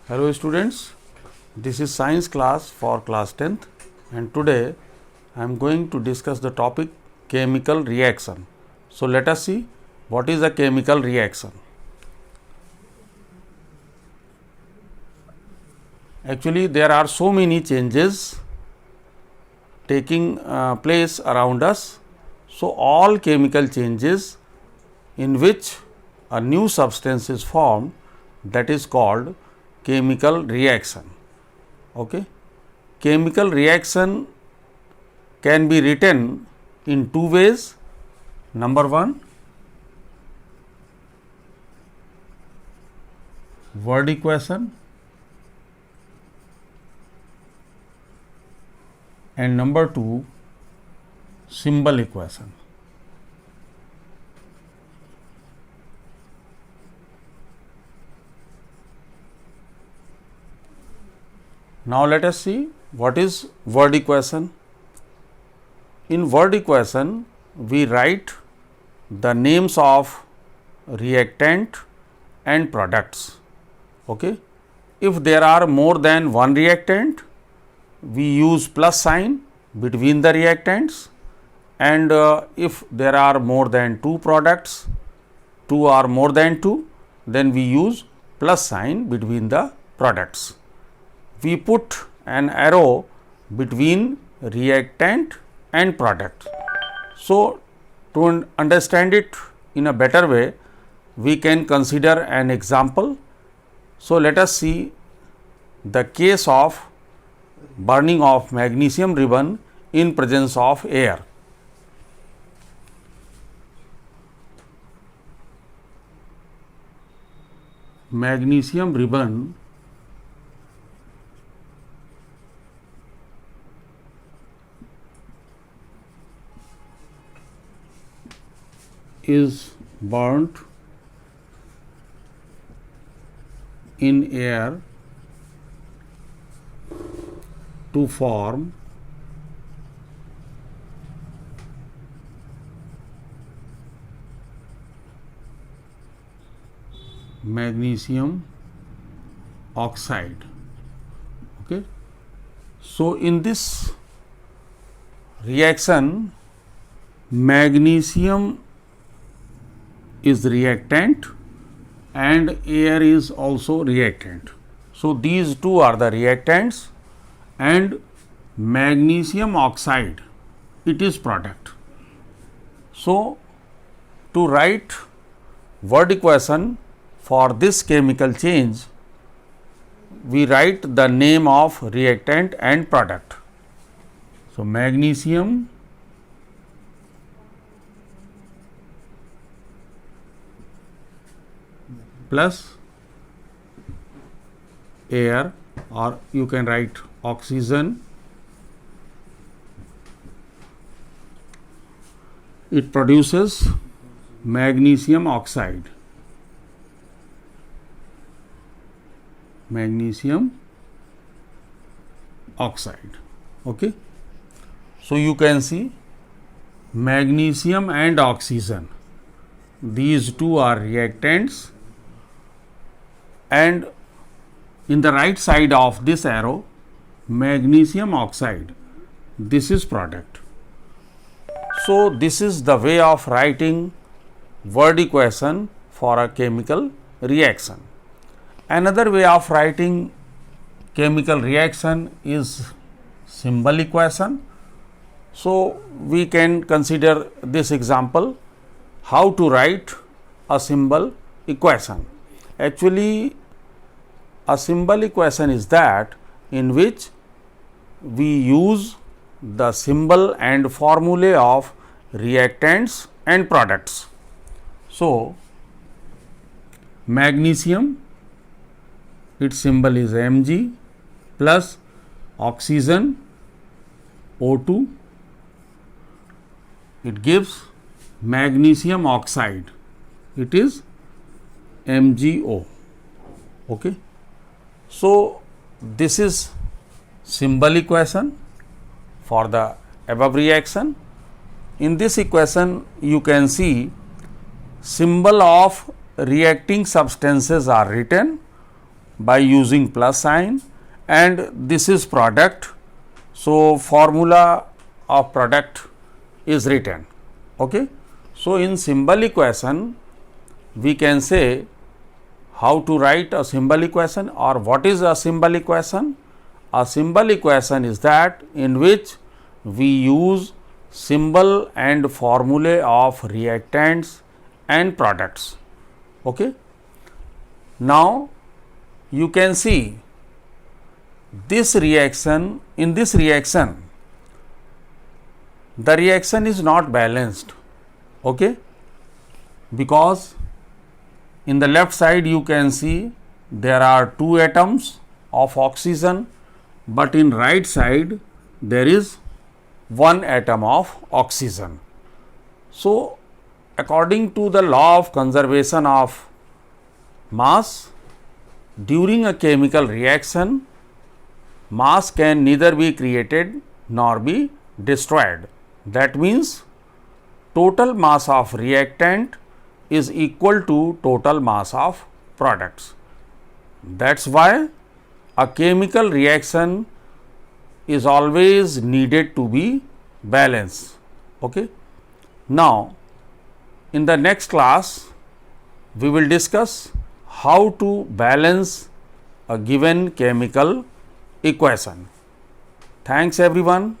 Hello students, this is science class for class 10th and today I am going to discuss the topic chemical reaction. So, let us see what is a chemical reaction. Actually, there are so many changes taking place around us. So, all chemical changes in which a new substance is formed, that is called chemical reaction. Okay. Chemical reaction can be written in two ways. Number one, word equation, and number two, symbol equation. Now, let us see what is word equation. In word equation, we write the names of reactant and products. Okay. If there are more than one reactant, we use plus sign between the reactants, and if there are more than two products, two or more than two, then we use plus sign between the products. We put an arrow between reactant and product. So, to understand it in a better way, we can consider an example. So, let us see the case of burning of magnesium ribbon in presence of air. Magnesium ribbon is burnt in air to form magnesium oxide. Okay. So, in this reaction, magnesium is reactant and air is also reactant. So, these two are the reactants and magnesium oxide, it is product. So, to write word equation for this chemical change, we write the name of reactant and product. So, magnesium plus air, or you can write oxygen, it produces magnesium oxide. Magnesium oxide. Okay. So, you can see magnesium and oxygen, these two are reactants, and in the right side of this arrow, magnesium oxide, this is product. So, this is the way of writing word equation for a chemical reaction. Another way of writing chemical reaction is symbol equation. So, we can consider this example, how to write a symbol equation. Actually, a symbol equation is that in which we use the symbol and formulae of reactants and products. So, magnesium, its symbol is Mg, plus oxygen O2, it gives magnesium oxide, it is MgO. Okay. So, this is symbol equation for the above reaction. In this equation, you can see symbol of reacting substances are written by using plus sign, and this is product. So, formula of product is written. Okay. So, in symbol equation we can say how to write a symbol equation, or what is a symbol equation. A symbol equation is that in which we use symbol and formulae of reactants and products. Okay. Now, you can see this reaction, in this reaction the reaction is not balanced, okay, because in the left side you can see there are 2 atoms of oxygen, but in right side there is 1 atom of oxygen. So, according to the law of conservation of mass, during a chemical reaction mass can neither be created nor be destroyed. That means, total mass of reactant is equal to total mass of products. That is why a chemical reaction is always needed to be balanced. Okay. Now, in the next class we will discuss how to balance a given chemical equation. Thanks everyone.